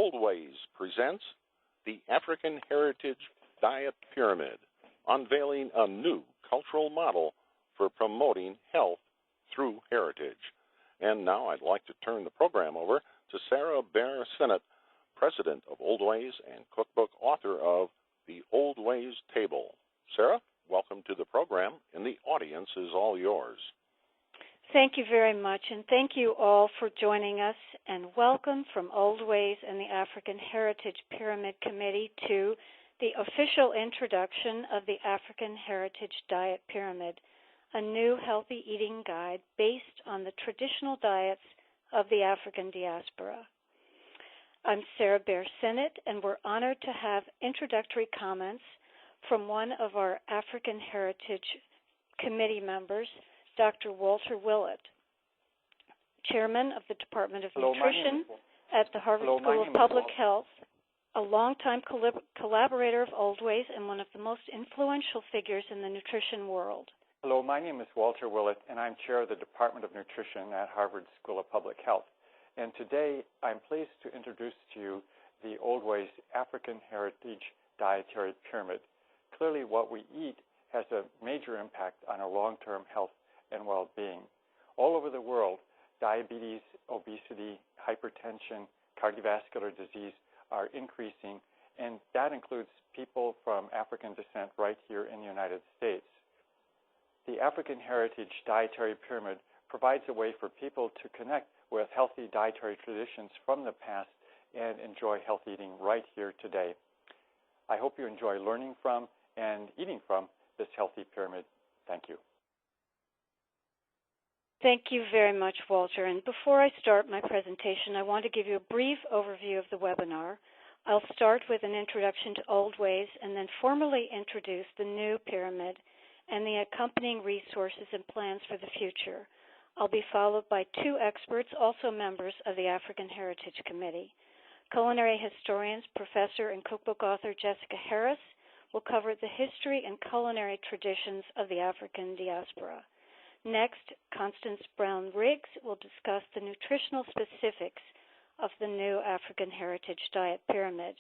Oldways presents the African Heritage Diet Pyramid, unveiling a new cultural model for promoting health through heritage. And now I'd like to turn the program over to Sarah Bear-Sinnott, President of Oldways and cookbook author of The Oldways Table. Sarah, welcome to the program, and the audience is all yours. Thank you very much, and thank you all for joining us, and welcome from Oldways and the African Heritage Pyramid Committee to the official introduction of the African Heritage Diet Pyramid, a new healthy eating guide based on the traditional diets of the African Diaspora. I'm Sarah Bear-Sinnott, and we're honored to have introductory comments from one of our African Heritage Committee members, Dr. Walter Willett, Chairman of the Department of Nutrition at the Harvard School of Public Health, a longtime collaborator of Oldways and one of the most influential figures in the nutrition world. Hello, my name is Walter Willett, and I'm Chair of the Department of Nutrition at Harvard School of Public Health. And today, I'm pleased to introduce to you the Oldways African Heritage Dietary Pyramid. Clearly, what we eat has a major impact on our long-term health and well-being. All over the world, diabetes, obesity, hypertension, cardiovascular disease are increasing, and that includes people from African descent right here in the United States. The African Heritage Dietary Pyramid provides a way for people to connect with healthy dietary traditions from the past and enjoy healthy eating right here today. I hope you enjoy learning from and eating from this healthy pyramid. Thank you. Thank you very much, Walter. And before I start my presentation, I want to give you a brief overview of the webinar. I'll start with an introduction to Oldways and then formally introduce the new pyramid and the accompanying resources and plans for the future. I'll be followed by two experts, also members of the African Heritage Committee. Culinary historians, professor and cookbook author Jessica Harris will cover the history and culinary traditions of the African Diaspora. Next, Constance Briggs will discuss the nutritional specifics of the new African Heritage Diet Pyramid.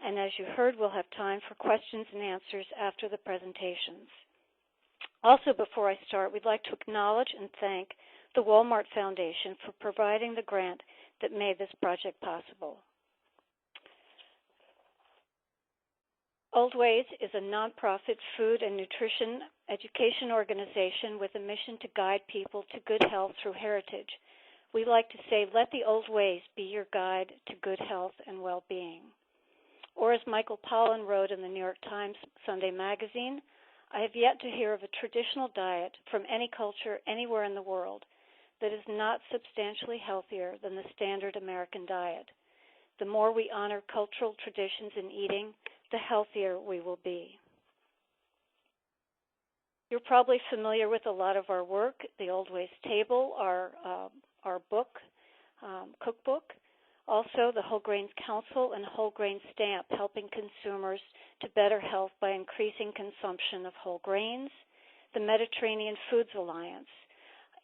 And as you heard, we'll have time for questions and answers after the presentations. Also, before I start, we'd like to acknowledge and thank the Walmart Foundation for providing the grant that made this project possible. Oldways is a nonprofit food and nutrition education organization with a mission to guide people to good health through heritage. We like to say, let the old ways be your guide to good health and well-being. Or as Michael Pollan wrote in the New York Times Sunday magazine, I have yet to hear of a traditional diet from any culture anywhere in the world that is not substantially healthier than the standard American diet. The more we honor cultural traditions in eating, the healthier we will be. You're probably familiar with a lot of our work, the Oldways Table, our cookbook. Also, the Whole Grains Council and Whole Grain Stamp, helping consumers to better health by increasing consumption of whole grains. The Mediterranean Foods Alliance,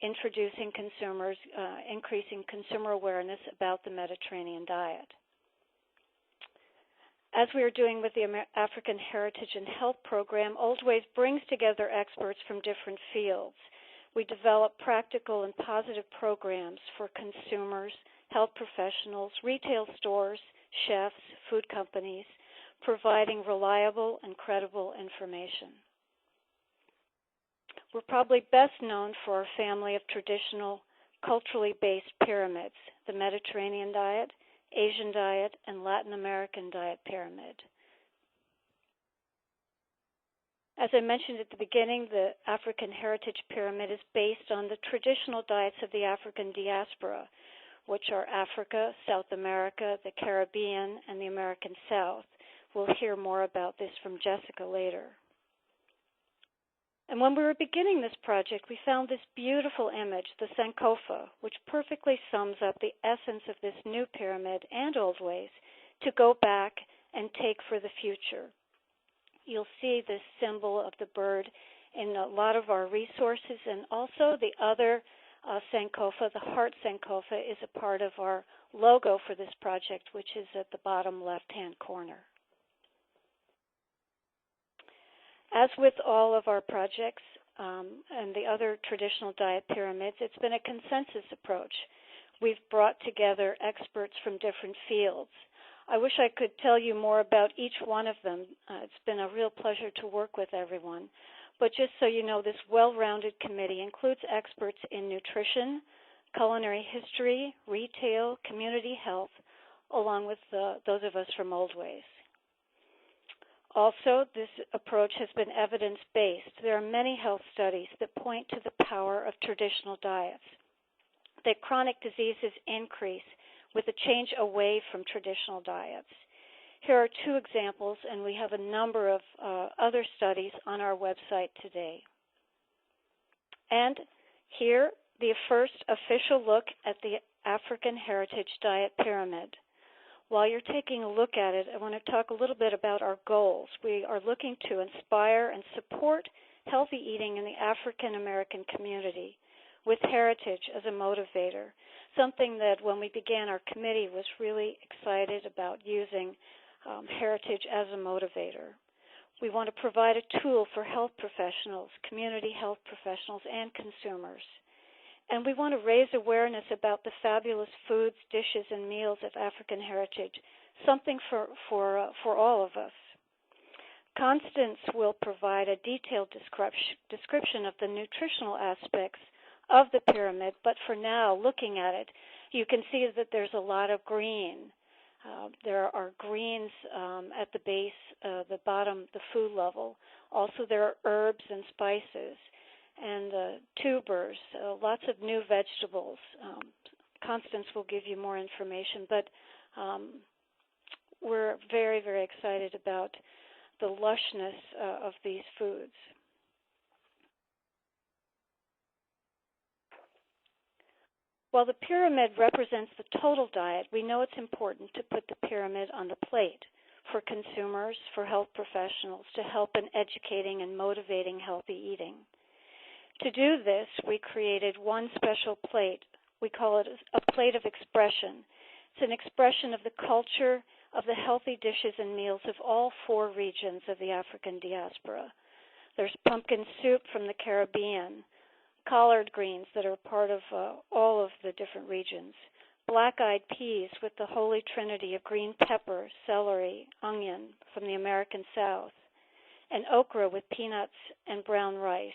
introducing consumers, increasing consumer awareness about the Mediterranean diet. As we are doing with the African Heritage and Health Program, Oldways brings together experts from different fields. We develop practical and positive programs for consumers, health professionals, retail stores, chefs, food companies, providing reliable and credible information. We're probably best known for our family of traditional, culturally based pyramids, the Mediterranean diet, Asian diet, and Latin American diet pyramid. As I mentioned at the beginning, the African Heritage Pyramid is based on the traditional diets of the African Diaspora, which are Africa, South America, the Caribbean, and the American South. We'll hear more about this from Jessica later. And when we were beginning this project, we found this beautiful image, the Sankofa, which perfectly sums up the essence of this new pyramid and Oldways to go back and take for the future. You'll see this symbol of the bird in a lot of our resources, and also the other Sankofa, the heart Sankofa, is a part of our logo for this project, which is at the bottom left-hand corner. As with all of our projects and the other traditional diet pyramids, it's been a consensus approach. We've brought together experts from different fields. I wish I could tell you more about each one of them. It's been a real pleasure to work with everyone. But just so you know, this well-rounded committee includes experts in nutrition, culinary history, retail, community health, along with those of us from Oldways. Also, this approach has been evidence-based. There are many health studies that point to the power of traditional diets, that chronic diseases increase with a change away from traditional diets. Here are two examples, and we have a number of other studies on our website today. And here, the first official look at the African Heritage Diet Pyramid. While you're taking a look at it, I want to talk a little bit about our goals. We are looking to inspire and support healthy eating in the African American community with heritage as a motivator, something that when we began our committee was really excited about using heritage as a motivator. We want to provide a tool for health professionals, community health professionals, and consumers. And we want to raise awareness about the fabulous foods, dishes, and meals of African heritage, something for all of us. Constance will provide a detailed description of the nutritional aspects of the pyramid, but for now, looking at it, you can see that there's a lot of green. There are greens at the base, the bottom, the food level. Also, there are herbs and spices and tubers, lots of new vegetables. Constance will give you more information, but we're very, very excited about the lushness of these foods. While the pyramid represents the total diet, we know it's important to put the pyramid on the plate for consumers, for health professionals, to help in educating and motivating healthy eating. To do this, we created one special plate. We call it a plate of expression. It's an expression of the culture of the healthy dishes and meals of all 4 regions of the African diaspora. There's pumpkin soup from the Caribbean, collard greens that are part of all of the different regions, black-eyed peas with the holy trinity of green pepper, celery, onion from the American South, and okra with peanuts and brown rice.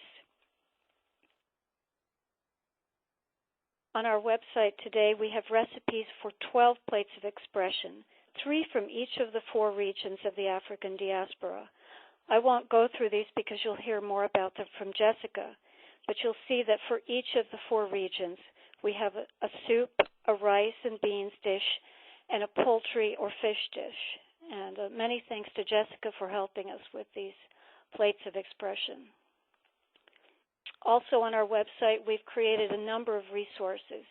On our website today, we have recipes for 12 plates of expression, 3 from each of the 4 regions of the African diaspora. I won't go through these because you'll hear more about them from Jessica, but you'll see that for each of the 4 regions, we have a soup, a rice and beans dish, and a poultry or fish dish. And many thanks to Jessica for helping us with these plates of expression. Also on our website, we've created a number of resources.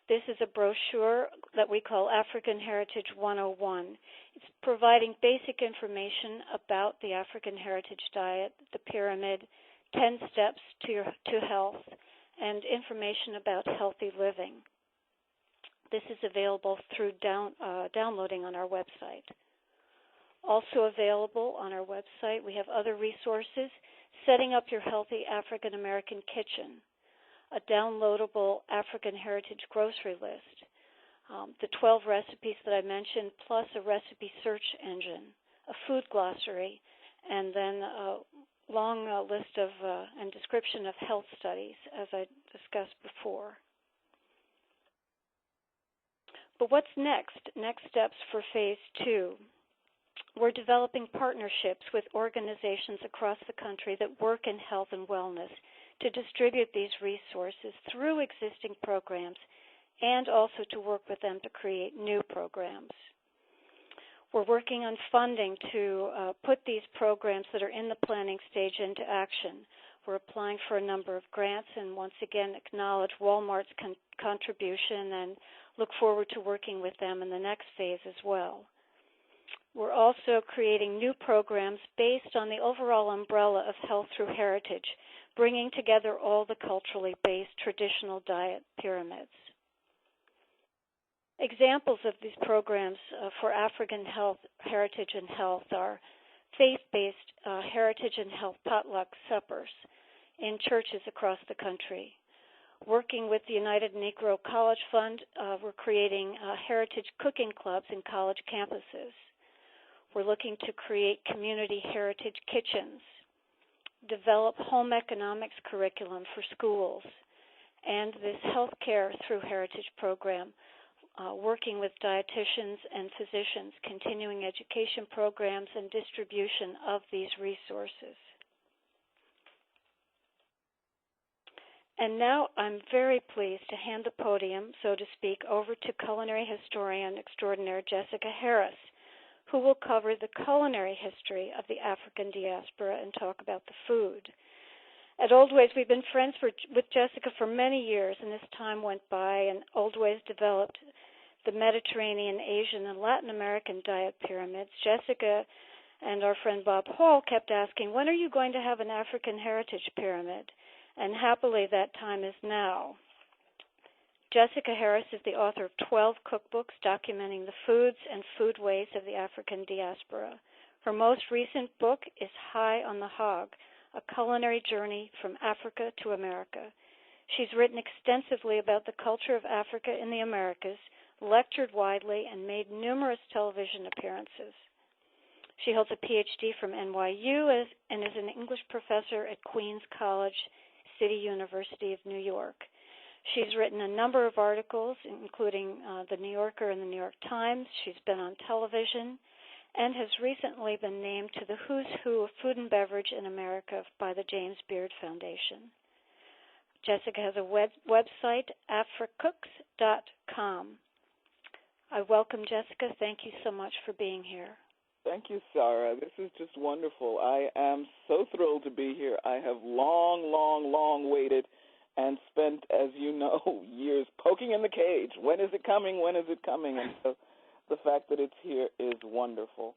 This is a brochure that we call African Heritage 101. It's providing basic information about the African heritage diet, the pyramid, 10 steps to health, and information about healthy living. This is available through downloading on our website. Also available on our website, we have other resources, setting up your healthy African American kitchen, a downloadable African heritage grocery list, the 12 recipes that I mentioned, plus a recipe search engine, a food glossary, and then a long list of and description of health studies, as I discussed before. But what's next? Next steps for Phase 2. We're developing partnerships with organizations across the country that work in health and wellness to distribute these resources through existing programs and also to work with them to create new programs. We're working on funding to put these programs that are in the planning stage into action. We're applying for a number of grants and once again acknowledge Walmart's contribution and look forward to working with them in the next phase as well. We're also creating new programs based on the overall umbrella of health through heritage, bringing together all the culturally based traditional diet pyramids. Examples of these programs for African heritage and health are faith-based heritage and health potluck suppers in churches across the country. Working with the United Negro College Fund, we're creating heritage cooking clubs in college campuses. We're looking to create community heritage kitchens, develop home economics curriculum for schools, and this healthcare through heritage program, working with dietitians and physicians, continuing education programs, and distribution of these resources. And now I'm very pleased to hand the podium, so to speak, over to culinary historian extraordinaire Jessica Harris, who will cover the culinary history of the African diaspora and talk about the food. At Oldways, we've been friends with Jessica for many years, and as time went by, and Oldways developed the Mediterranean, Asian, and Latin American diet pyramids, Jessica and our friend Bob Hall kept asking, when are you going to have an African heritage pyramid? And happily, that time is now. Jessica Harris is the author of 12 cookbooks documenting the foods and foodways of the African diaspora. Her most recent book is High on the Hog, a culinary journey from Africa to America. She's written extensively about the culture of Africa in the Americas, lectured widely, and made numerous television appearances. She holds a PhD from NYU and is an English professor at Queens College, City University of New York. She's written a number of articles, including The New Yorker and The New York Times. She's been on television and has recently been named to the Who's Who of Food and Beverage in America by the James Beard Foundation. Jessica has a website, africooks.com. I welcome Jessica. Thank you so much for being here. Thank you, Sarah. This is just wonderful. I am so thrilled to be here. I have long waited and spent, as you know, years poking in the cage. When is it coming? When is it coming? And so the fact that it's here is wonderful.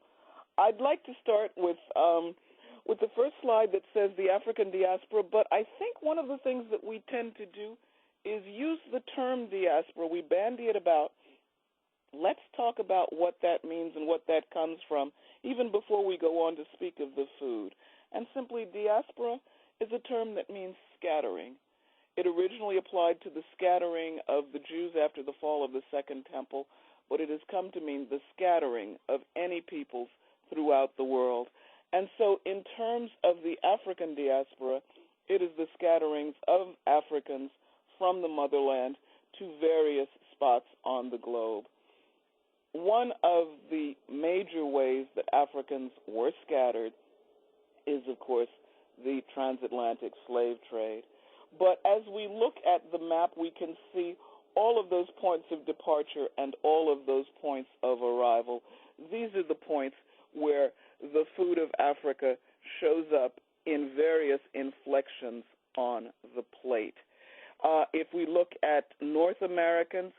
I'd like to start with the first slide that says the African diaspora, but I think one of the things that we tend to do is use the term diaspora. We bandy it about. Let's talk about what that means and what that comes from, even before we go on to speak of the food. And simply, diaspora is a term that means scattering. It originally applied to the scattering of the Jews after the fall of the Second Temple, but it has come to mean the scattering of any peoples throughout the world. And so in terms of the African diaspora, it is the scatterings of Africans from the motherland to various spots on the globe. One of the major ways that Africans were scattered is, of course, the transatlantic slave trade. But as we look at the map, we can see all of those points of departure and all of those points of arrival. These are the points where the food of Africa shows up in various inflections on the plate. If we look at North Americans,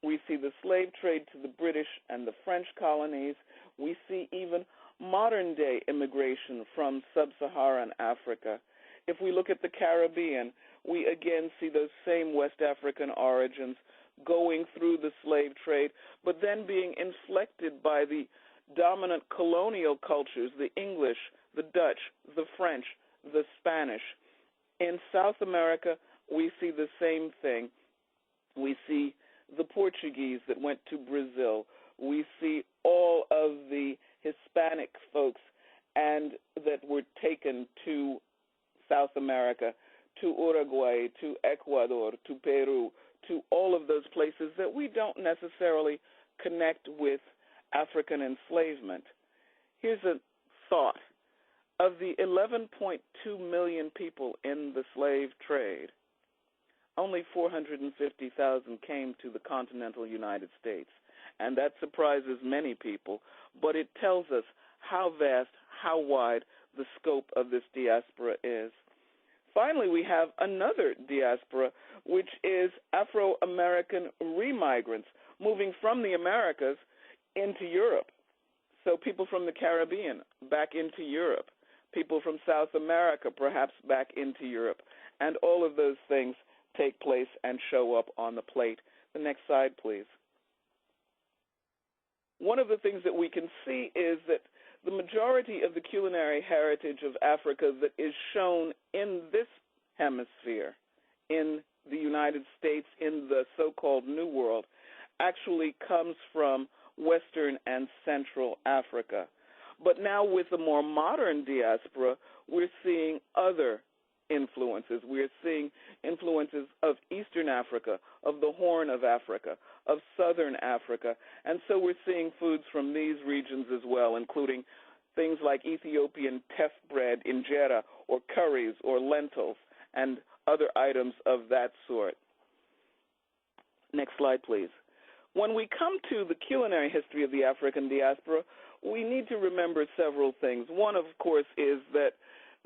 we see the slave trade to the British and the French colonies. We see even modern-day immigration from sub-Saharan Africa. If we look at the Caribbean, we again see those same West African origins going through the slave trade, but then being inflected by the dominant colonial cultures, the English, the Dutch, the French, the Spanish. In South America, we see the same thing. We see the Portuguese that went to Brazil. We see all of the Hispanic folks and that were taken to South America, to Uruguay, to Ecuador, to Peru, to all of those places that we don't necessarily connect with African enslavement. Here's a thought. Of the 11.2 million people in the slave trade, only 450,000 came to the continental United States. And that surprises many people, but it tells us how vast, how wide the scope of this diaspora is. Finally, we have another diaspora, which is Afro-American remigrants moving from the Americas into Europe. So people from the Caribbean back into Europe, people from South America perhaps back into Europe, and all of those things take place and show up on the plate. The next slide, please. one of the things that we can see is that the majority of the culinary heritage of Africa that is shown in this hemisphere, in the United States, in the so-called New World, actually comes from Western and Central Africa. But now with the more modern diaspora, we're seeing other influences. We're seeing influences of Eastern Africa, of the Horn of Africa, of Southern Africa. And so we're seeing foods from these regions as well, including things like Ethiopian teff bread, injera, or curries, or lentils, and other items of that sort. Next slide, please. When we come to the culinary history of the African diaspora, we need to remember several things. One, of course, is that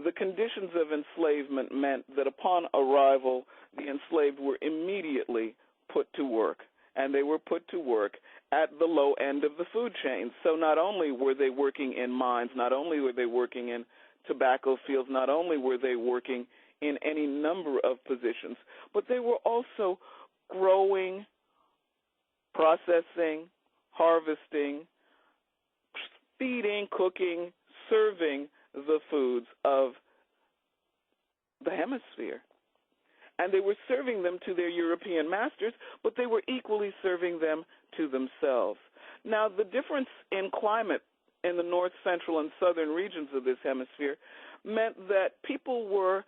the conditions of enslavement meant that upon arrival, the enslaved were immediately put to work, and they were put to work at the low end of the food chain. So not only were they working in mines, not only were they working in tobacco fields, not only were they working in any number of positions, but they were also growing, processing, harvesting, feeding, cooking, serving the foods of the hemisphere. And they were serving them to their European masters, but they were equally serving them to themselves. Now, the difference in climate in the north, central, and southern regions of this hemisphere meant that people were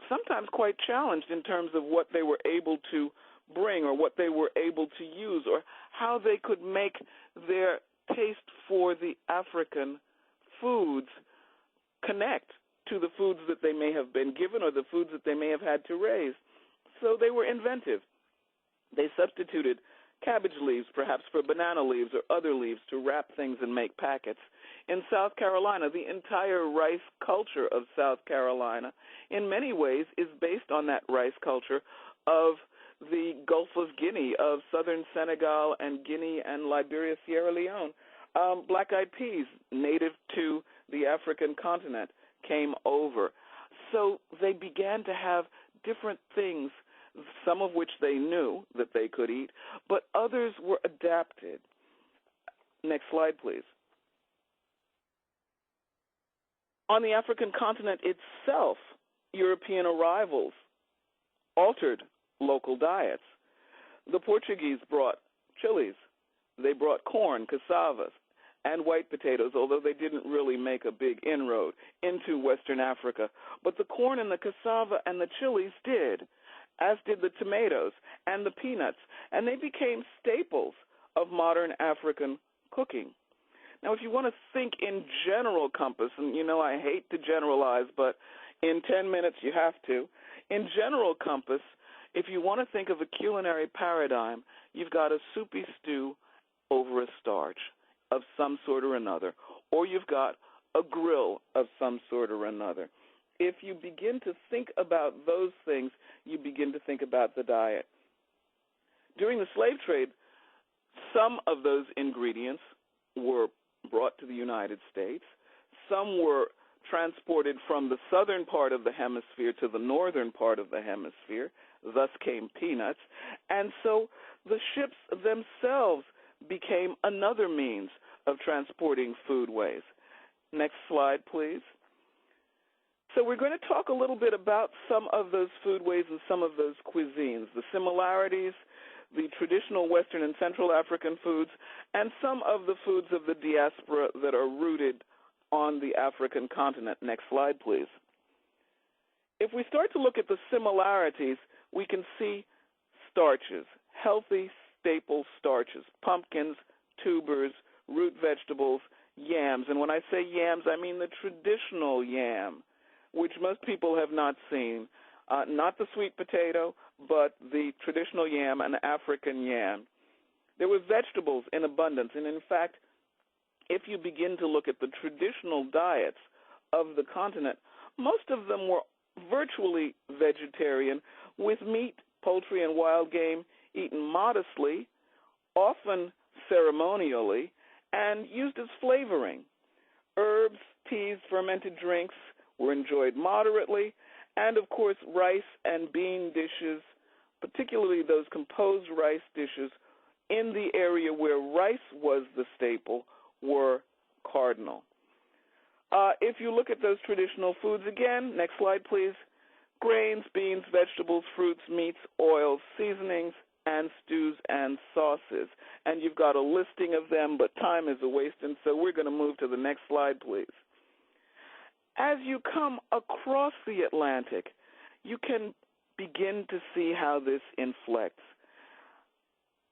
sometimes quite challenged in terms of what they were able to bring or what they were able to use or how they could make their taste for the African foods connect to the foods that they may have been given or the foods that they may have had to raise. So they were inventive. They substituted cabbage leaves perhaps for banana leaves or other leaves to wrap things and make packets. In South Carolina, the entire rice culture of South Carolina in many ways is based on that rice culture of the Gulf of Guinea, of southern Senegal and Guinea and Liberia, Sierra Leone. Black-eyed peas, native to the African continent, came over. So they began to have different things, some of which they knew that they could eat, but others were adapted. Next slide, please. On the African continent itself, European arrivals altered local diets. The Portuguese brought chilies. They brought corn, cassavas, and white potatoes, although they didn't really make a big inroad into Western Africa. But the corn and the cassava and the chilies did, as did the tomatoes and the peanuts, and they became staples of modern African cooking. Now, if you want to think in general compass, and you know I hate to generalize, but in 10 minutes you have to, in general compass, if you want to think of a culinary paradigm, you've got a soupy stew over a starch of some sort or another, or you've got a grill of some sort or another. If you begin to think about those things, you begin to think about the diet. During the slave trade, some of those ingredients were brought to the United States. Some were transported from the southern part of the hemisphere to the northern part of the hemisphere. Thus came peanuts. And so the ships themselves became another means of transporting foodways. Next slide, please. So we're going to talk a little bit about some of those foodways and some of those cuisines, the similarities, the traditional Western and Central African foods, and some of the foods of the diaspora that are rooted on the African continent. Next slide, please. If we start to look at the similarities, we can see starches, healthy staple starches, pumpkins, tubers, root vegetables, yams. And when I say yams, I mean the traditional yam, which most people have not seen, not the sweet potato, but the traditional yam, an African yam. There were vegetables in abundance, and in fact, if you begin to look at the traditional diets of the continent, most of them were virtually vegetarian, with meat, poultry, and wild game eaten modestly, often ceremonially, and used as flavoring. Herbs, teas, fermented drinks were enjoyed moderately, and of course rice and bean dishes, particularly those composed rice dishes, in the area where rice was the staple were cardinal. If you look at those traditional foods again, next slide please, grains, beans, vegetables, fruits, meats, oils, seasonings, and stews and sauces. And you've got a listing of them, but time is a waste, and so we're going to move to the next slide, please. As you come across the Atlantic, you can begin to see how this inflects.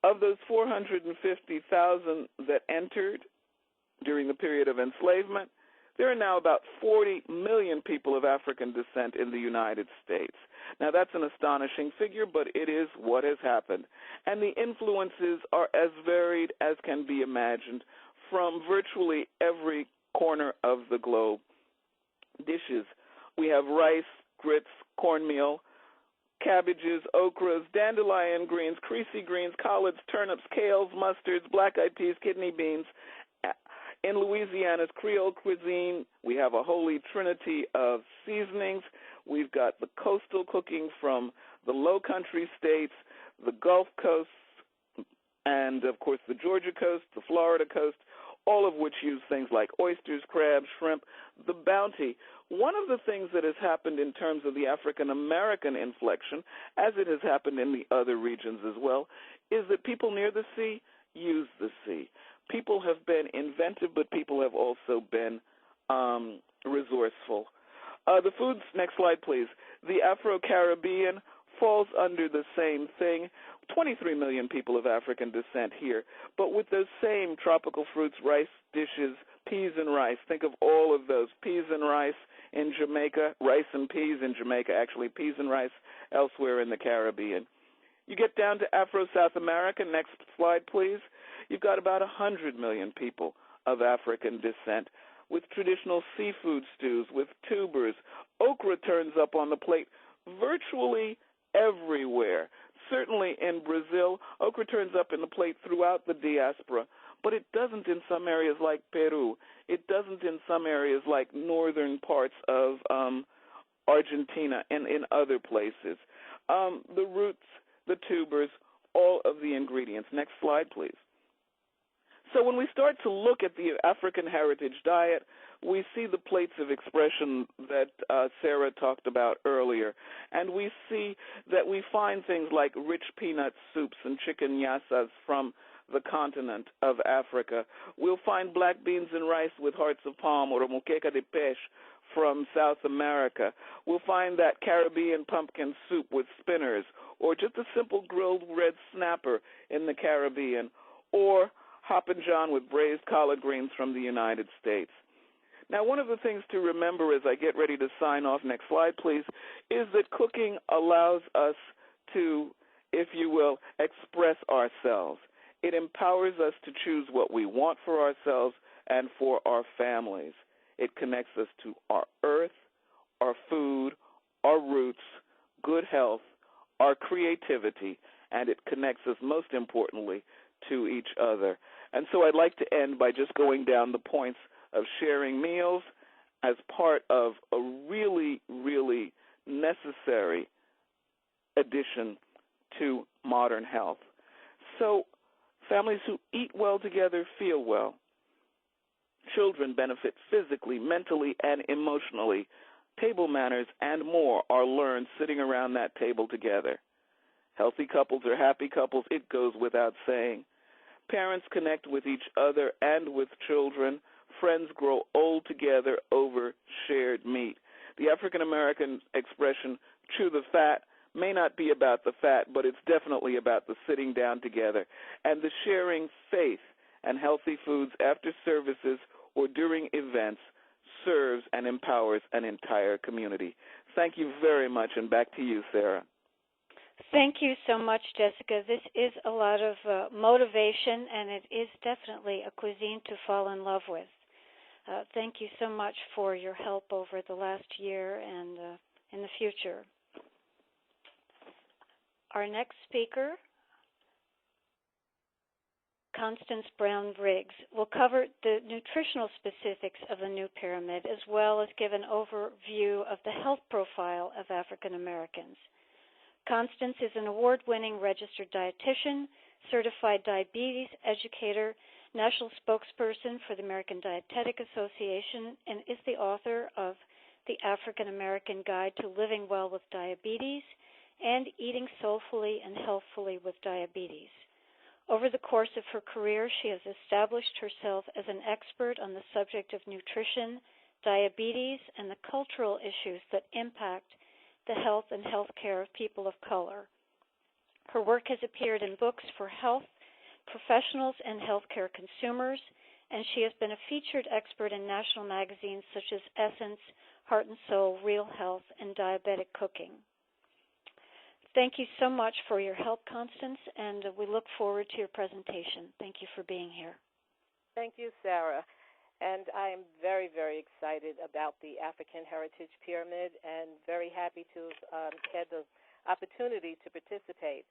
Of those 450,000 that entered during the period of enslavement, there are now about 40 million people of African descent in the United States. Now, that's an astonishing figure, but it is what has happened. And the influences are as varied as can be imagined from virtually every corner of the globe. Dishes. We have rice, grits, cornmeal, cabbages, okras, dandelion greens, creasy greens, collards, turnips, kales, mustards, black-eyed peas, kidney beans. In Louisiana's Creole cuisine, we have a holy trinity of seasonings. We've got the coastal cooking from the low country states, the Gulf Coast, and, of course, the Georgia coast, the Florida coast, all of which use things like oysters, crabs, shrimp, the bounty. One of the things that has happened in terms of the African-American inflection, as it has happened in the other regions as well, is that people near the sea use the sea. People have been inventive, but people have also been resourceful. The foods, next slide, please. The Afro-Caribbean falls under the same thing. 23 million people of African descent here, but with those same tropical fruits, rice dishes, peas and rice. Think of all of those. Peas and rice in Jamaica, rice and peas in Jamaica, actually peas and rice elsewhere in the Caribbean. You get down to Afro-South America, next slide, please. You've got about 100 million people of African descent with traditional seafood stews, with tubers. Okra turns up on the plate virtually everywhere. Certainly in Brazil, okra turns up in the plate throughout the diaspora, but it doesn't in some areas like Peru. It doesn't in some areas like northern parts of Argentina and in other places. The roots, the tubers, all of the ingredients. Next slide, please. So when we start to look at the African heritage diet, we see the plates of expression that Sarah talked about earlier, and we see that we find things like rich peanut soups and chicken yassas from the continent of Africa. We'll find black beans and rice with hearts of palm, or moqueca de peixe, from South America. We'll find that Caribbean pumpkin soup with spinners, or just a simple grilled red snapper in the Caribbean, or Hoppin' John with braised collard greens from the United States. Now, one of the things to remember as I get ready to sign off, next slide please, is that cooking allows us to, if you will, express ourselves. It empowers us to choose what we want for ourselves and for our families. It connects us to our earth, our food, our roots, good health, our creativity, and it connects us, most importantly, to each other. And so I'd like to end by just going down the points of sharing meals as part of a really, really necessary addition to modern health. So families who eat well together feel well. Children benefit physically, mentally, and emotionally. Table manners and more are learned sitting around that table together. Healthy couples are happy couples, it goes without saying. Parents connect with each other and with children. Friends grow old together over shared meat. The African-American expression, chew the fat, may not be about the fat, but it's definitely about the sitting down together and the sharing faith and healthy foods after services or during events serves and empowers an entire community. Thank you very much, and back to you, Sarah. Thank you so much, Jessica. This is a lot of motivation, and it is definitely a cuisine to fall in love with. Thank you so much for your help over the last year and in the future. Our next speaker, Constance Brown Briggs, will cover the nutritional specifics of the new pyramid, as well as give an overview of the health profile of African Americans. Constance is an award-winning registered dietitian, certified diabetes educator, national spokesperson for the American Dietetic Association, and is the author of The African American Guide to Living Well with Diabetes and Eating Soulfully and Healthfully with Diabetes. Over the course of her career, she has established herself as an expert on the subject of nutrition, diabetes, and the cultural issues that impact the health and health care of people of color. Her work has appeared in books for health professionals and healthcare consumers, and she has been a featured expert in national magazines such as Essence, Heart and Soul, Real Health, and Diabetic Cooking. Thank you so much for your help, Constance, and we look forward to your presentation. Thank you for being here. Thank you, Sarah. And I am very, very excited about the African Heritage Pyramid and very happy to have had the opportunity to participate.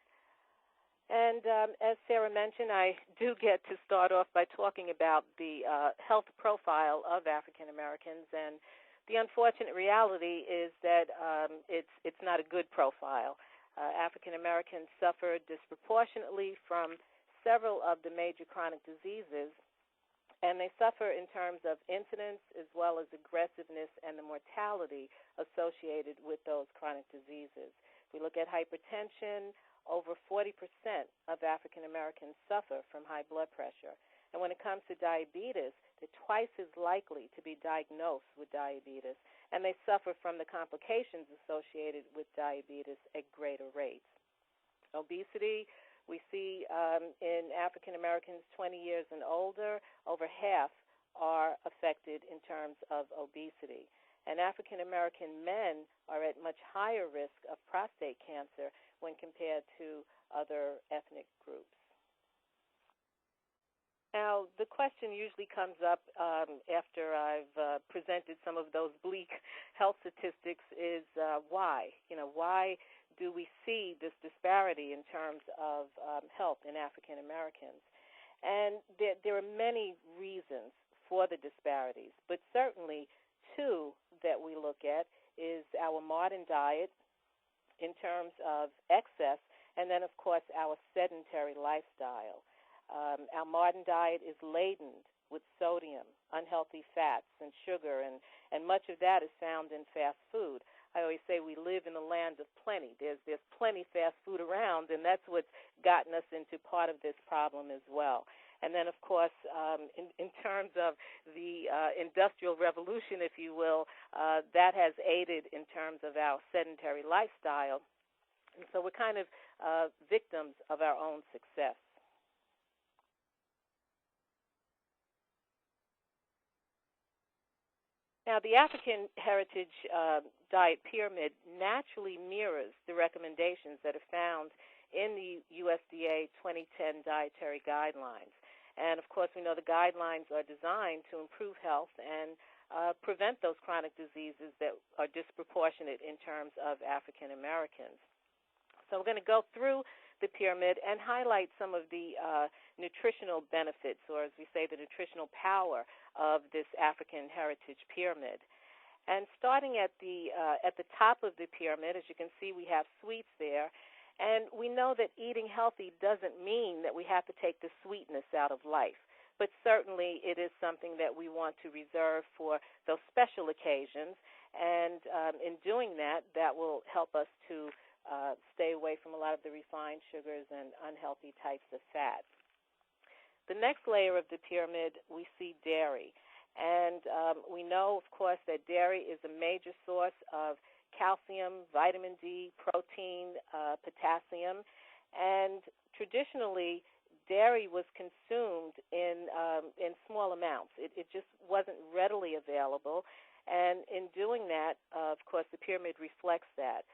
And as Sarah mentioned, I do get to start off by talking about the health profile of African Americans, and the unfortunate reality is that it's not a good profile. African Americans suffer disproportionately from several of the major chronic diseases, and they suffer in terms of incidence as well as aggressiveness and the mortality associated with those chronic diseases. If we look at hypertension, over 40% of African Americans suffer from high blood pressure. And when it comes to diabetes, they're twice as likely to be diagnosed with diabetes, and they suffer from the complications associated with diabetes at greater rates. Obesity, we see in African Americans 20 years and older, over half are affected in terms of obesity. And African American men are at much higher risk of prostate cancer when compared to other ethnic groups. Now, the question usually comes up after I've presented some of those bleak health statistics is why? Why do we see this disparity in terms of health in African Americans? And there are many reasons for the disparities, but certainly two that we look at is our modern diet in terms of excess, and then, of course, our sedentary lifestyle. Our modern diet is laden with sodium, unhealthy fats, and sugar, and much of that is found in fast food. I always say we live in a land of plenty. There's plenty fast food around, and that's what's gotten us into part of this problem as well. And then, of course, in terms of the Industrial Revolution, if you will, that has aided in terms of our sedentary lifestyle. And so we're kind of victims of our own success. Now, the African Heritage Diet Pyramid naturally mirrors the recommendations that are found in the USDA 2010 Dietary Guidelines. And, of course, we know the guidelines are designed to improve health and prevent those chronic diseases that are disproportionate in terms of African Americans. So we're going to go through the pyramid and highlight some of the nutritional benefits, or as we say, the nutritional power of this African Heritage Pyramid. And starting at the top of the pyramid, as you can see, we have sweets there. And we know that eating healthy doesn't mean that we have to take the sweetness out of life, but certainly it is something that we want to reserve for those special occasions. And in doing that, that will help us to stay away from a lot of the refined sugars and unhealthy types of fat. The next layer of the pyramid, we see dairy. And we know, of course, that dairy is a major source of calcium, vitamin D, protein, potassium. And traditionally, dairy was consumed in small amounts. It just wasn't readily available. And in doing that, of course, the pyramid reflects that.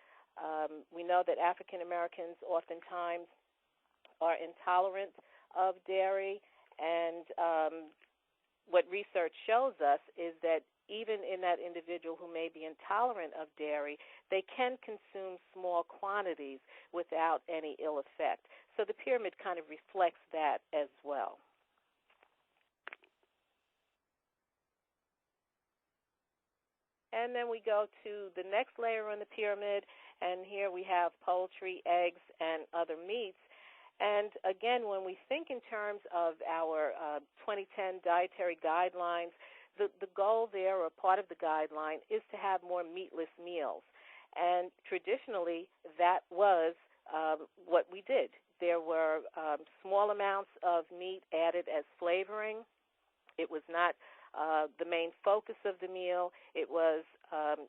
We know that African Americans oftentimes are intolerant of dairy, and what research shows us is that even in that individual who may be intolerant of dairy, they can consume small quantities without any ill effect. So the pyramid kind of reflects that as well. And then we go to the next layer on the pyramid, and here we have poultry, eggs, and other meats. And again, when we think in terms of our 2010 dietary guidelines, the goal there, or part of the guideline, is to have more meatless meals. And traditionally, that was what we did. There were small amounts of meat added as flavoring. It was not the main focus of the meal. It was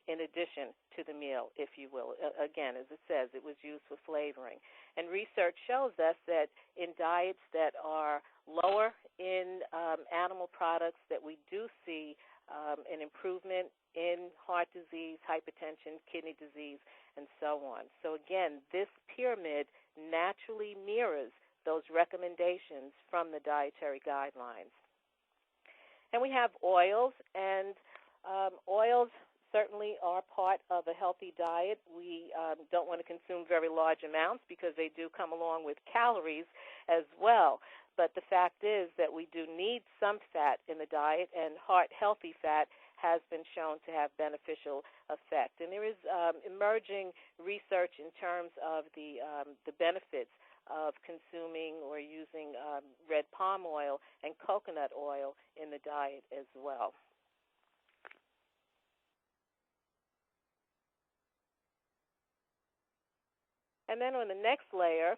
in addition to the meal, if you will. Again, as it says, it was used for flavoring. And research shows us that in diets that are lower in animal products, that we do see an improvement in heart disease, hypertension, kidney disease, and so on. So again, this pyramid naturally mirrors those recommendations from the dietary guidelines. And we have oils, and oils certainly are part of a healthy diet. We don't want to consume very large amounts because they do come along with calories as well. But the fact is that we do need some fat in the diet, and heart-healthy fat has been shown to have beneficial effect. And there is emerging research in terms of the benefits of consuming or using red palm oil and coconut oil in the diet as well. And then on the next layer,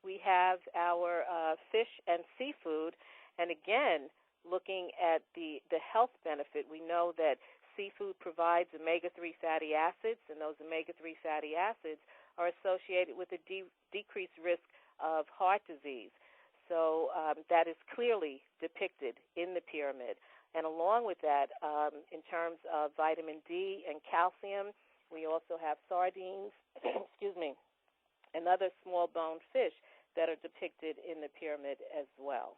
we have our fish and seafood. And again, looking at the health benefit, we know that seafood provides omega-3 fatty acids, and those omega-3 fatty acids are associated with a decreased risk of heart disease. So that is clearly depicted in the pyramid. And along with that, in terms of vitamin D and calcium, we also have sardines, excuse me, and other small-boned fish that are depicted in the pyramid as well.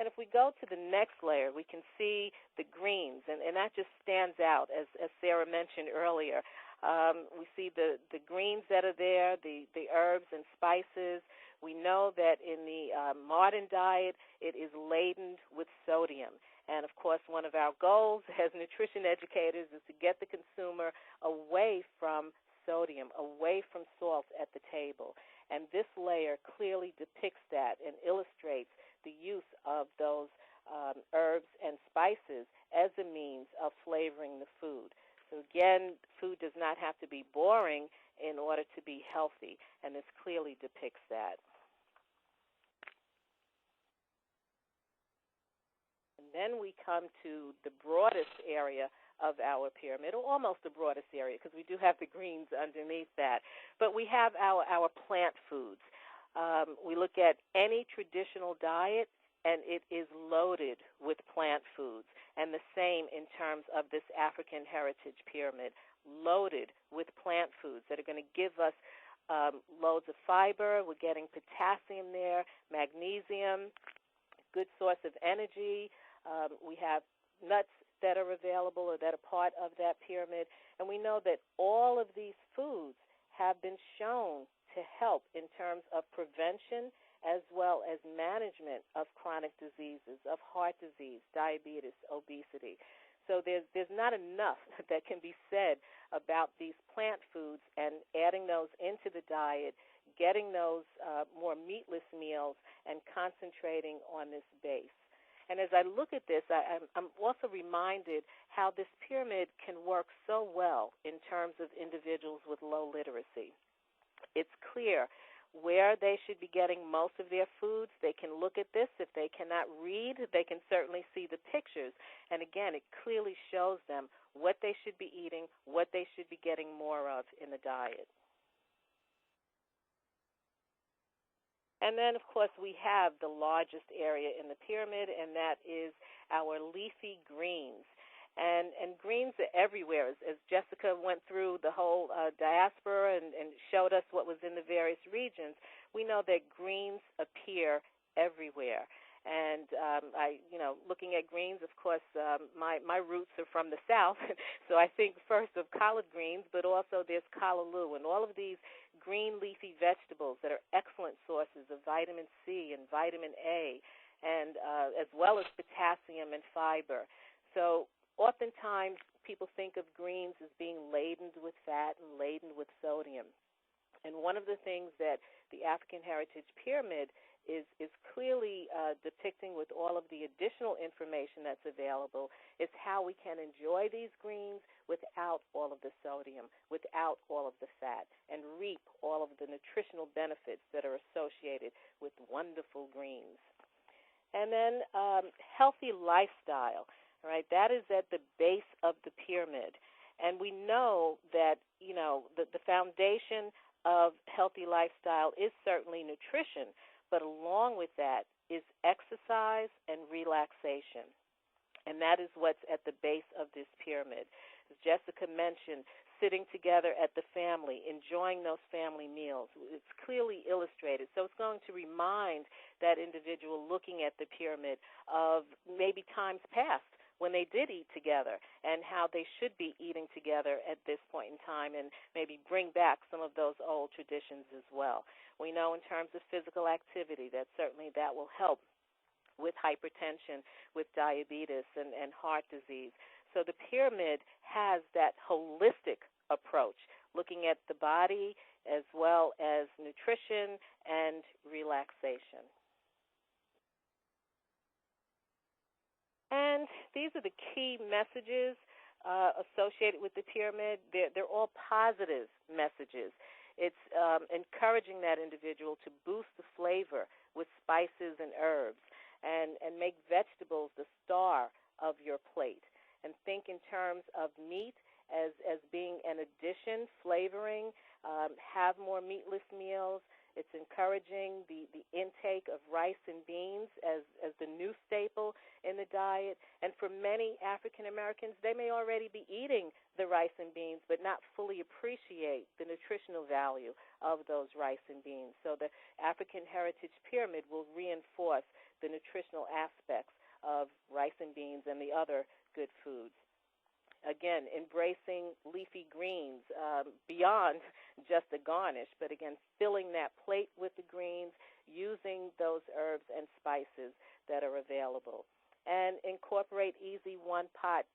And if we go to the next layer, we can see the greens, and that just stands out, as Sarah mentioned earlier. We see the greens that are there, the herbs and spices. We know that in the modern diet, it is laden with sodium. And, of course, one of our goals as nutrition educators is to get the consumer away from sodium, away from salt at the table. And this layer clearly depicts that and illustrates the use of those herbs and spices as a means of flavoring the food. So again, food does not have to be boring in order to be healthy, and this clearly depicts that. And then we come to the broadest area of our pyramid, or almost the broadest area, because we do have the greens underneath that. But we have our plant foods. We look at any traditional diet, and it is loaded with plant foods, and the same in terms of this African heritage pyramid, loaded with plant foods that are going to give us loads of fiber. We're getting potassium there, magnesium, good source of energy. We have nuts that are available or that are part of that pyramid, and we know that all of these foods have been shown to help in terms of prevention as well as management of chronic diseases, of heart disease, diabetes, obesity. So there's not enough that can be said about these plant foods, and adding those into the diet, getting those more meatless meals, and concentrating on this base. And as I look at this, I'm also reminded how this pyramid can work so well in terms of individuals with low literacy. It's clear where they should be getting most of their foods. They can look at this. If they cannot read, they can certainly see the pictures. And again, it clearly shows them what they should be eating, what they should be getting more of in the diet. And then, of course, we have the largest area in the pyramid, and that is our leafy greens. And greens are everywhere. As Jessica went through the whole diaspora and showed us what was in the various regions, we know that greens appear everywhere. And looking at greens, of course, my roots are from the South, so I think first of collard greens, but also there's callaloo, and all of these green leafy vegetables that are excellent sources of vitamin C and vitamin A, and as well as potassium and fiber. So oftentimes people think of greens as being laden with fat and laden with sodium. And one of the things that the African Heritage Pyramid is clearly depicting with all of the additional information that's available is how we can enjoy these greens without all of the sodium, without all of the fat, and reap all of the nutritional benefits that are associated with wonderful greens. And then healthy lifestyle, right? That is at the base of the pyramid. And we know that, the foundation of healthy lifestyle is certainly nutrition, but along with that is exercise and relaxation. And that is what's at the base of this pyramid. As Jessica mentioned, sitting together at the family, enjoying those family meals. It's clearly illustrated. So it's going to remind that individual looking at the pyramid of maybe times past when they did eat together and how they should be eating together at this point in time, and maybe bring back some of those old traditions as well. We know in terms of physical activity that certainly that will help with hypertension, with diabetes, and heart disease. So the pyramid has that holistic approach, looking at the body as well as nutrition and relaxation. And these are the key messages associated with the pyramid. They're all positive messages. It's encouraging that individual to boost the flavor with spices and herbs, and make vegetables the star of your plate. And think in terms of meat as being an addition, flavoring. Have more meatless meals. It's encouraging the intake of rice and beans as the new staple in the diet. And for many African Americans, they may already be eating the rice and beans but not fully appreciate the nutritional value of those rice and beans. So the African Heritage Pyramid will reinforce the nutritional aspects of rice and beans and the other good foods. Again, embracing leafy greens beyond just a garnish, but again, filling that plate with the greens, using those herbs and spices that are available. And incorporate easy one-pot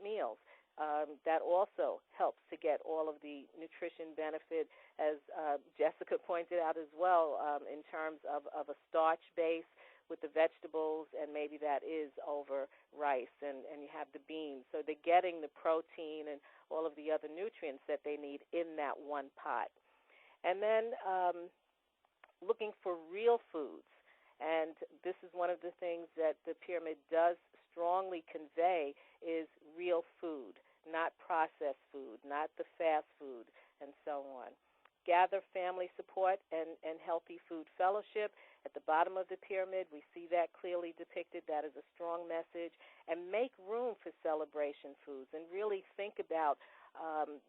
meals. That also helps to get all of the nutrition benefit, as Jessica pointed out as well, in terms of a starch base with the vegetables, and maybe that is over rice, and you have the beans. So they're getting the protein and all of the other nutrients that they need in that one pot. And then looking for real foods. And this is one of the things that the pyramid does strongly convey is real food, not processed food, not the fast food, and so on. Gather family support and healthy food fellowship. At the bottom of the pyramid, we see that clearly depicted. That is a strong message. And make room for celebration foods, and really think about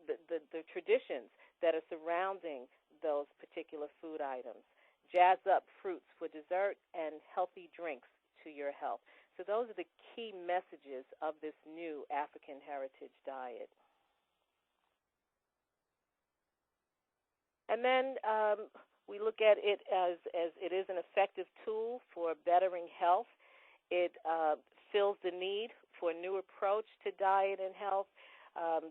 the traditions that are surrounding those particular food items. Jazz up fruits for dessert and healthy drinks to your health. So those are the key messages of this new African Heritage diet. And then we look at it as it is an effective tool for bettering health. It fills the need for a new approach to diet and health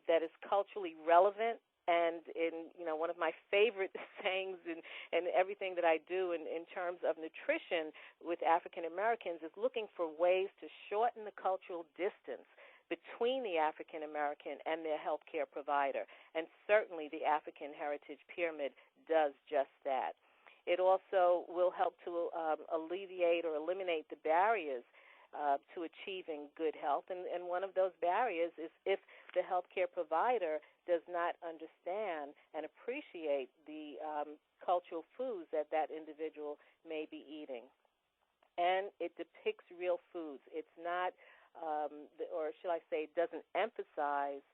that is culturally relevant. And in one of my favorite sayings in everything that I do in terms of nutrition with African Americans is looking for ways to shorten the cultural distance between the African American and their healthcare provider. And certainly the African Heritage Pyramid does just that. It also will help to alleviate or eliminate the barriers to achieving good health. And one of those barriers is if the healthcare provider does not understand and appreciate the cultural foods that individual may be eating. And it depicts real foods. It's not or should I say, doesn't emphasize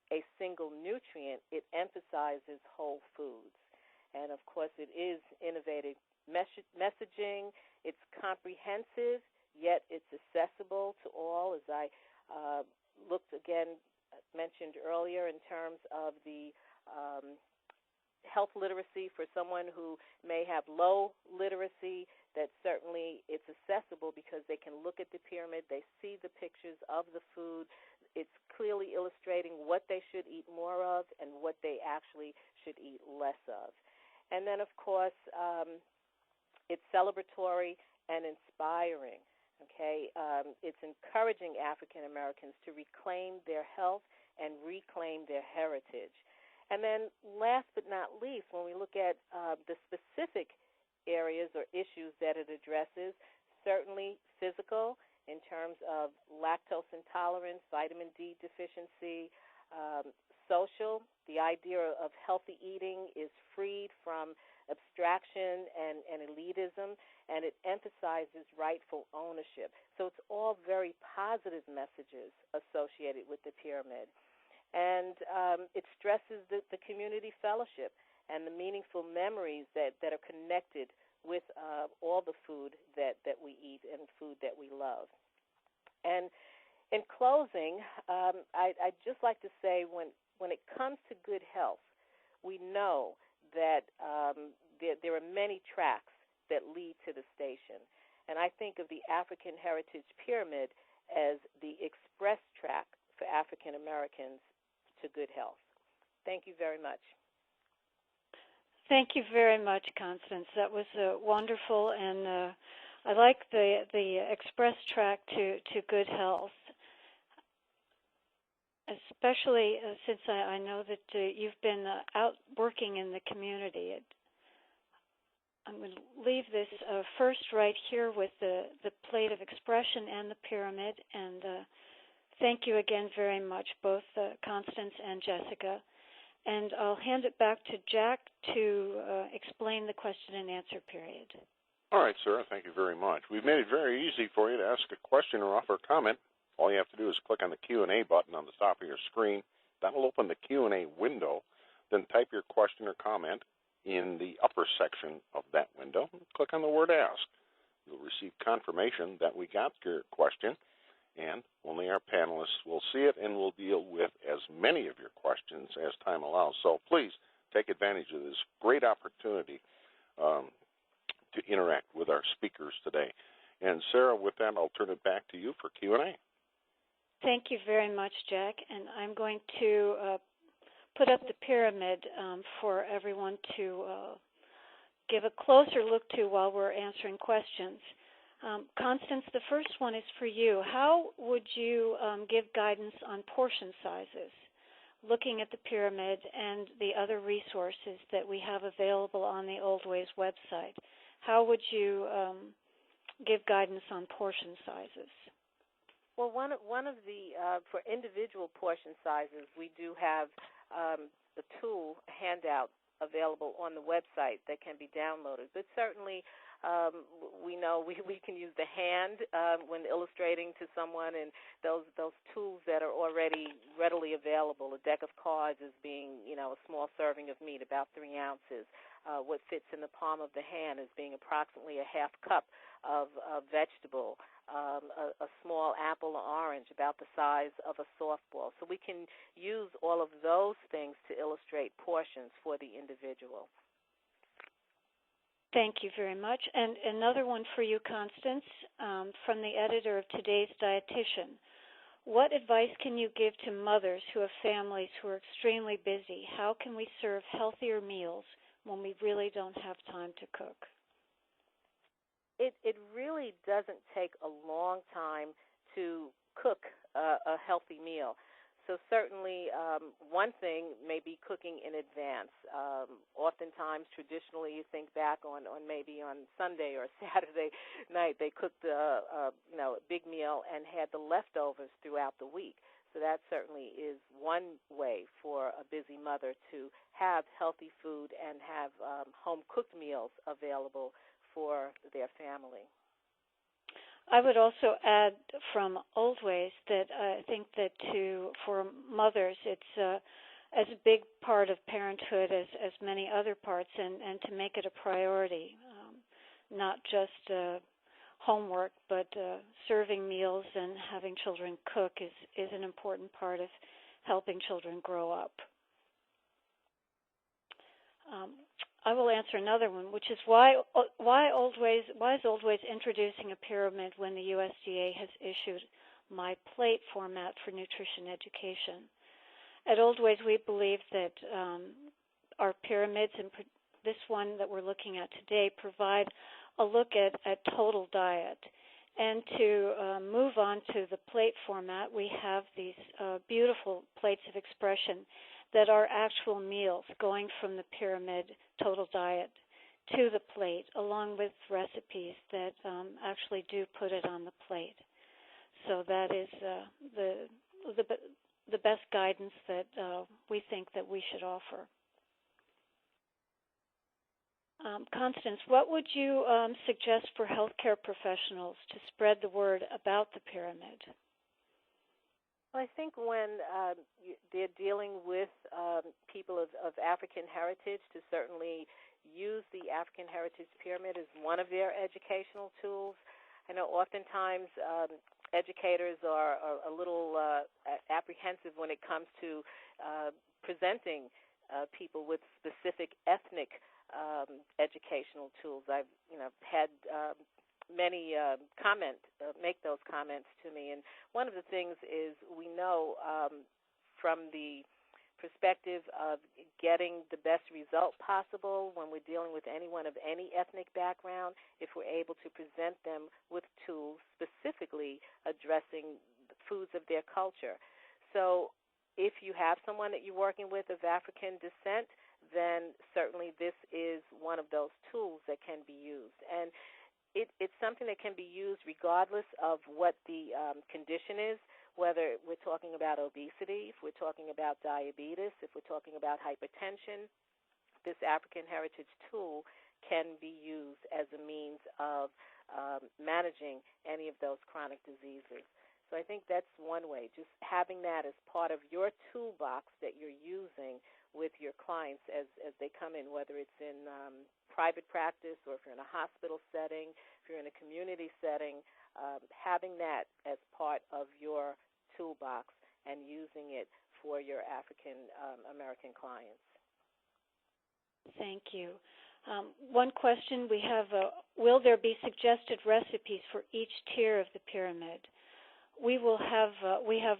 a single nutrient. It emphasizes whole foods. And, of course, it is innovative messaging. It's comprehensive, yet it's accessible to all, as I mentioned earlier, in terms of the health literacy for someone who may have low literacy, that certainly it's accessible because they can look at the pyramid, they see the pictures of the food, it's clearly illustrating what they should eat more of and what they actually should eat less of. And then, of course, it's celebratory and inspiring. Okay, it's encouraging African Americans to reclaim their health and reclaim their heritage. And then last but not least, when we look at the specific areas or issues that it addresses, certainly physical in terms of lactose intolerance, vitamin D deficiency, social, the idea of healthy eating is freed from abstraction and elitism, and it emphasizes rightful ownership. So it's all very positive messages associated with the pyramid. And it stresses the community fellowship and the meaningful memories that are connected with all the food that we eat and food that we love. And in closing, I'd just like to say when it comes to good health, we know that there are many tracks that lead to the station. And I think of the African Heritage Pyramid as the express track for African Americans to good health. Thank you very much. Thank you very much, Constance. That was wonderful, and I like the express track to good health, especially since I know that you've been out working in the community. I'm going to leave this first right here with the plate of expression and the pyramid, and thank you again very much, both Constance and Jessica. And I'll hand it back to Jack to explain the question and answer period. All right, Sarah, thank you very much. We've made it very easy for you to ask a question or offer a comment. All you have to do is click on the Q&A button on the top of your screen. That'll open the Q&A window. Then type your question or comment in the upper section of that window. Click on the word Ask. You'll receive confirmation that we got your question, and only our panelists will see it, and we'll deal with as many of your questions as time allows. So please take advantage of this great opportunity to interact with our speakers today. And Sarah, with that, I'll turn it back to you for Q&A. Thank you very much, Jack. And I'm going to put up the pyramid for everyone to give a closer look to while we're answering questions. Constance, the first one is for you. How would you give guidance on portion sizes, looking at the pyramid and the other resources that we have available on the Oldways website? How would you give guidance on portion sizes? Well, one of the for individual portion sizes, we do have the tool handout available on the website that can be downloaded. But certainly, we know we can use the hand when illustrating to someone, and those tools that are already readily available. A deck of cards is being, a small serving of meat, about 3 ounces. What fits in the palm of the hand is being approximately a half cup of vegetable. A small apple or orange, about the size of a softball. So we can use all of those things to illustrate portions for the individual. Thank you very much. And another one for you, Constance, from the editor of Today's Dietitian. What advice can you give to mothers who have families who are extremely busy? How can we serve healthier meals when we really don't have time to cook? It really doesn't take a long time to cook a healthy meal. So certainly one thing may be cooking in advance. Oftentimes, traditionally, you think back on maybe on Sunday or Saturday night, they cooked a big meal and had the leftovers throughout the week. So that certainly is one way for a busy mother to have healthy food and have home-cooked meals available for their family. I would also add from Oldways that I think that for mothers, it's as a big part of parenthood as many other parts, and to make it a priority, not just homework, but serving meals and having children cook is an important part of helping children grow up. I will answer another one, which is why is Oldways introducing a pyramid when the USDA has issued My Plate format for nutrition education. At Oldways, we believe that our pyramids, and this one that we're looking at today, provide a look at total diet. And to move on to the plate format, we have these beautiful plates of expression that are actual meals going from the pyramid total diet to the plate, along with recipes that actually do put it on the plate. So that is the best guidance that we think that we should offer. Constance, what would you suggest for healthcare professionals to spread the word about the pyramid? Well, I think when they're dealing with people of African heritage, to certainly use the African Heritage Pyramid as one of their educational tools. I know oftentimes educators are a little apprehensive when it comes to presenting people with specific ethnic educational tools. I've had many make those comments to me, and one of the things is we know from the perspective of getting the best result possible when we're dealing with anyone of any ethnic background, if we're able to present them with tools specifically addressing the foods of their culture. So if you have someone that you're working with of African descent, then certainly this is one of those tools that can be used. And it's something that can be used regardless of what the condition is, whether we're talking about obesity, if we're talking about diabetes, if we're talking about hypertension. This African Heritage tool can be used as a means of managing any of those chronic diseases. So I think that's one way, just having that as part of your toolbox that you're using with your clients as they come in, whether it's in private practice or if you're in a hospital setting, if you're in a community setting, having that as part of your toolbox and using it for your African American clients. Thank you. One question we have, will there be suggested recipes for each tier of the pyramid? We have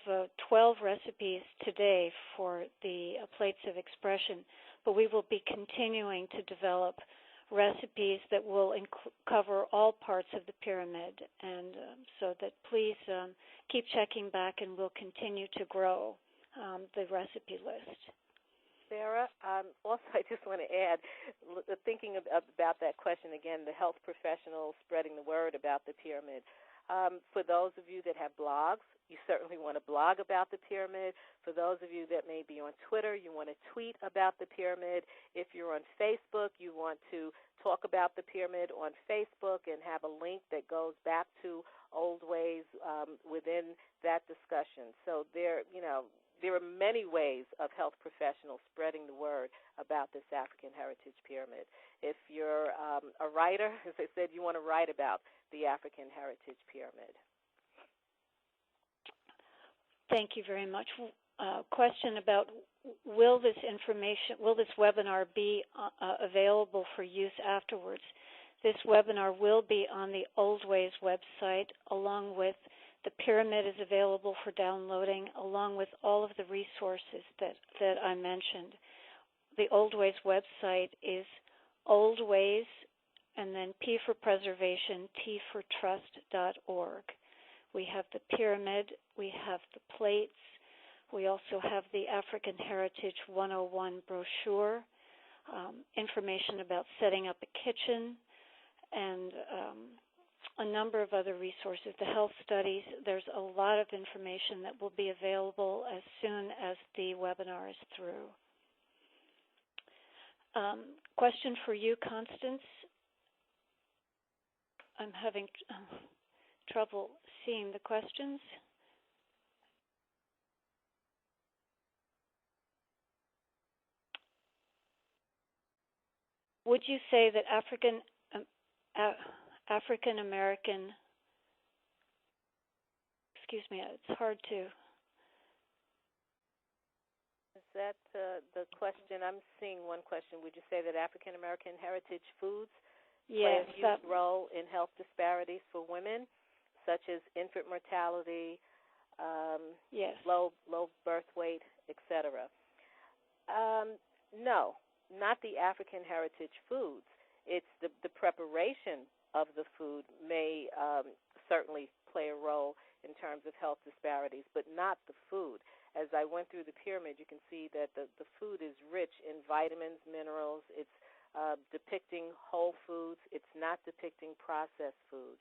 12 recipes today for the plates of expression, but we will be continuing to develop recipes that will cover all parts of the pyramid, and so that please keep checking back, and we'll continue to grow the recipe list. Sarah, also I just want to add, thinking about that question again, the health professionals spreading the word about the pyramid. For those of you that have blogs, you certainly want to blog about the pyramid. For those of you that may be on Twitter, you want to tweet about the pyramid. If you're on Facebook, you want to talk about the pyramid on Facebook and have a link that goes back to Oldways within that discussion. So there are many ways of health professionals spreading the word about this African Heritage Pyramid. If you're a writer, as I said, you want to write about the African Heritage Pyramid. Thank you very much. Question about will this webinar be available for use afterwards? This webinar will be on the Oldways website, along with the pyramid is available for downloading, along with all of the resources that I mentioned. The Oldways website is Oldways, and then P for preservation, T for trust.org. We have the pyramid, we have the plates, we also have the African Heritage 101 brochure, information about setting up a kitchen, and a number of other resources, the health studies. There's a lot of information that will be available as soon as the webinar is through. Question for you, Constance. I'm having trouble seeing the questions. Would you say that African American, excuse me, it's hard to. Is that the question? I'm seeing one question. Would you say that African American heritage foods play a huge role in health disparities for women, such as infant mortality, yes. low birth weight, etc. No, not the African heritage foods. It's the preparation of the food may certainly play a role in terms of health disparities, but not the food. As I went through the pyramid, you can see that the food is rich in vitamins, minerals. It's depicting whole foods. It's not depicting processed foods.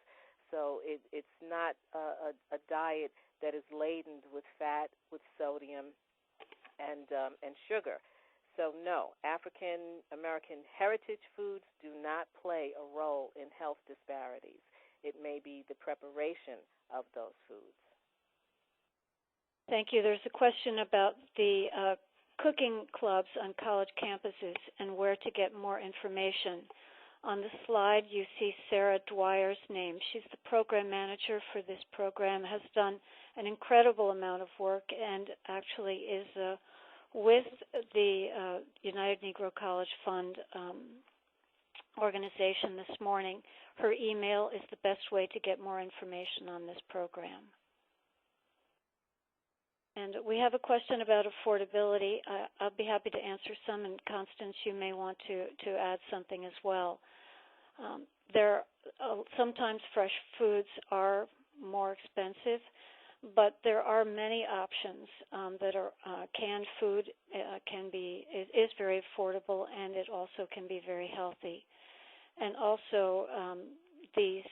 So it's not a diet that is laden with fat, with sodium, and sugar. So no, African American heritage foods do not play a role in health disparities. It may be the preparation of those foods. Thank you. There's a question about the cooking clubs on college campuses and where to get more information. On the slide, you see Sarah Dwyer's name. She's the program manager for this program, has done an incredible amount of work, and actually is with the United Negro College Fund organization this morning. Her email is the best way to get more information on this program. And we have a question about affordability. I'll be happy to answer some, and Constance, you may want to add something as well. Sometimes fresh foods are more expensive, but there are many options that are canned food is very affordable, and it also can be very healthy. And also these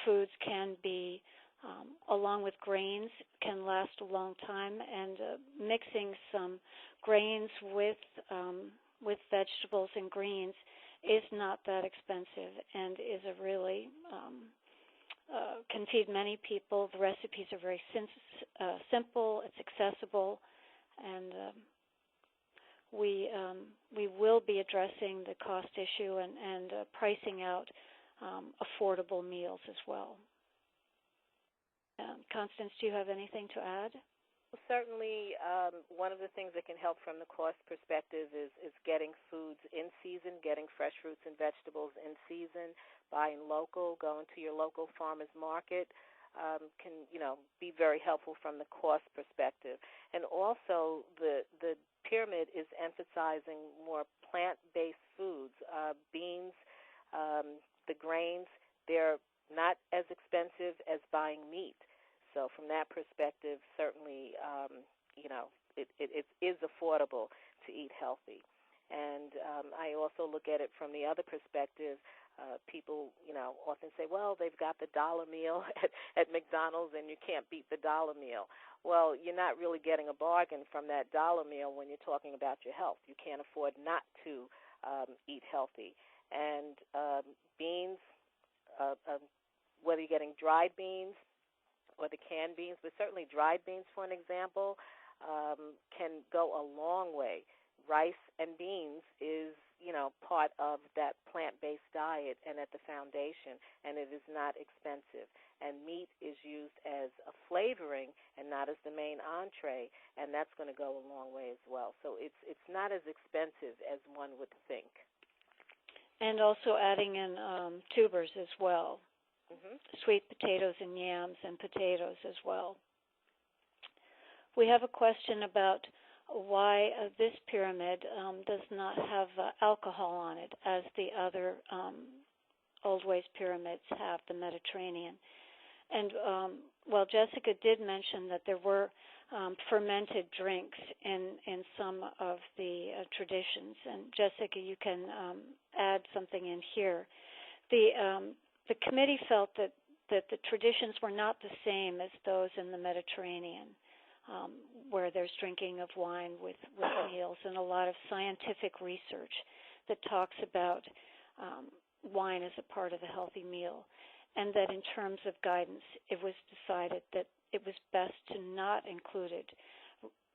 foods can be along with grains, can last a long time, and mixing some grains with vegetables and greens is not that expensive and is a really can feed many people. The recipes are very simple, it's accessible, and we will be addressing the cost issue and pricing out affordable meals as well. Constance, do you have anything to add? Well, certainly, one of the things that can help from the cost perspective is getting foods in season, getting fresh fruits and vegetables in season, buying local, going to your local farmer's market can be very helpful from the cost perspective. And also, the pyramid is emphasizing more plant-based foods, beans, the grains. They're not as expensive as buying meat. So from that perspective, certainly, it is affordable to eat healthy. And I also look at it from the other perspective. People, often say, well, they've got the dollar meal at McDonald's and you can't beat the dollar meal. Well, you're not really getting a bargain from that dollar meal when you're talking about your health. You can't afford not to eat healthy. And beans, whether you're getting dried beans or the canned beans, but certainly dried beans, for an example, can go a long way. Rice and beans is, part of that plant-based diet and at the foundation, and it is not expensive. And meat is used as a flavoring and not as the main entree, and that's going to go a long way as well. So it's not as expensive as one would think. And also adding in tubers as well. Mm-hmm. Sweet potatoes and yams and potatoes as well. We have a question about why this pyramid does not have alcohol on it as the other Oldways pyramids have, the Mediterranean. And, Jessica did mention that there were fermented drinks in some of the traditions. And, Jessica, you can add something in here. The committee felt that the traditions were not the same as those in the Mediterranean, where there's drinking of wine with meals, and a lot of scientific research that talks about wine as a part of a healthy meal, and that in terms of guidance, it was decided that it was best to not include it.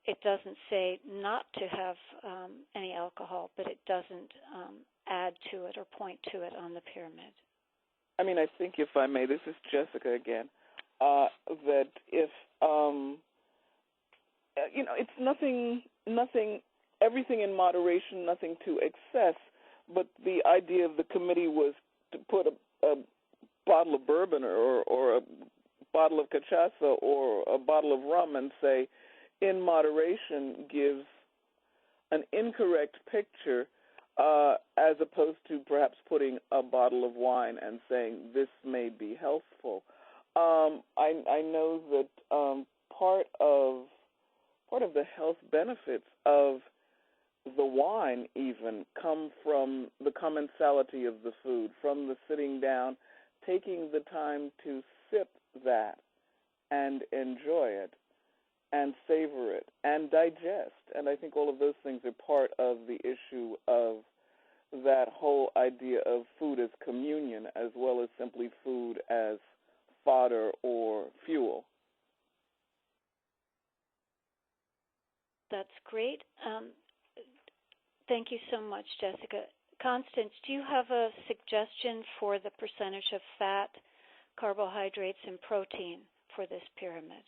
It doesn't say not to have any alcohol, but it doesn't add to it or point to it on the pyramid. I mean, I think, if I may, this is Jessica again, that if, it's nothing, everything in moderation, nothing to excess, but the idea of the committee was to put a bottle of bourbon or a bottle of cachaça or a bottle of rum and say, in moderation, gives an incorrect picture as opposed to perhaps putting a bottle of wine and saying this may be healthful. I know that part of the health benefits of the wine even come from the commensality of the food, from the sitting down, taking the time to sip that and enjoy it and savor it and digest. And I think all of those things are part of the issue of that whole idea of food as communion as well as simply food as fodder or fuel. That's great. Thank you so much, Jessica. Constance, do you have a suggestion for the percentage of fat, carbohydrates, and protein for this pyramid?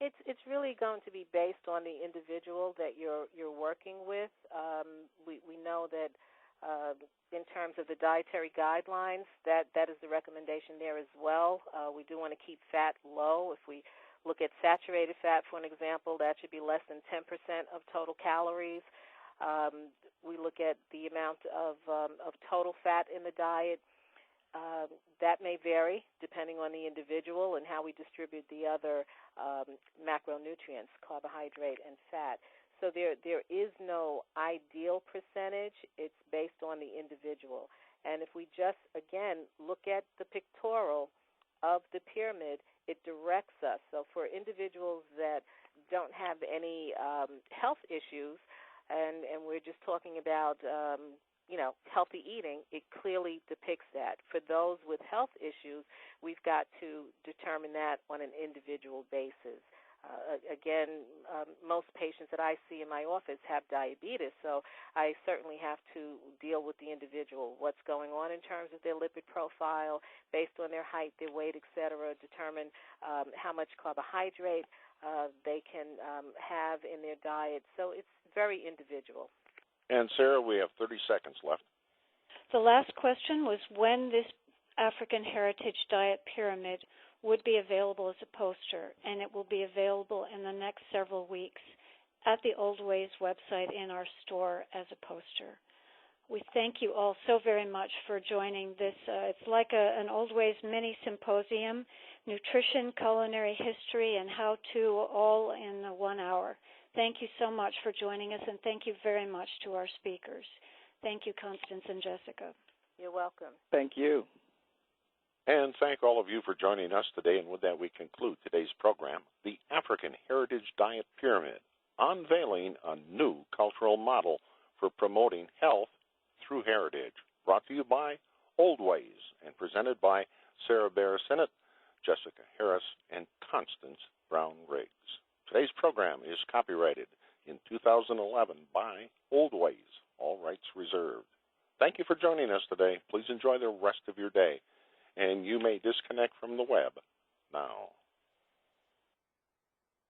It's really going to be based on the individual that you're working with. We know that in terms of the dietary guidelines, that is the recommendation there as well. We do want to keep fat low. If we look at saturated fat, for an example, that should be less than 10% of total calories. We look at the amount of total fat in the diet. That may vary depending on the individual and how we distribute the other macronutrients, carbohydrate and fat. So there is no ideal percentage. It's based on the individual. And if we just, again, look at the pictorial of the pyramid, it directs us. So for individuals that don't have any health issues, and we're just talking about healthy eating, it clearly depicts that. For those with health issues, we've got to determine that on an individual basis. Again, most patients that I see in my office have diabetes, so I certainly have to deal with the individual, what's going on in terms of their lipid profile, based on their height, their weight, et cetera, determine how much carbohydrate they can have in their diet. So it's very individual. And, Sarah, we have 30 seconds left. The last question was when this African Heritage Diet Pyramid would be available as a poster, and it will be available in the next several weeks at the Oldways website in our store as a poster. We thank you all so very much for joining this. It's like an Oldways mini symposium, nutrition, culinary history, and how-to all in 1 hour. Thank you so much for joining us, and thank you very much to our speakers. Thank you, Constance and Jessica. You're welcome. Thank you. And thank all of you for joining us today. And with that, we conclude today's program, The African Heritage Diet Pyramid, Unveiling a New Cultural Model for Promoting Health Through Heritage, brought to you by Oldways and presented by Sarah Barrett-Sinnott, Jessica Harris, and Constance Brown-Briggs. Today's program is copyrighted in 2011 by Oldways, all rights reserved. Thank you for joining us today. Please enjoy the rest of your day, and you may disconnect from the web now.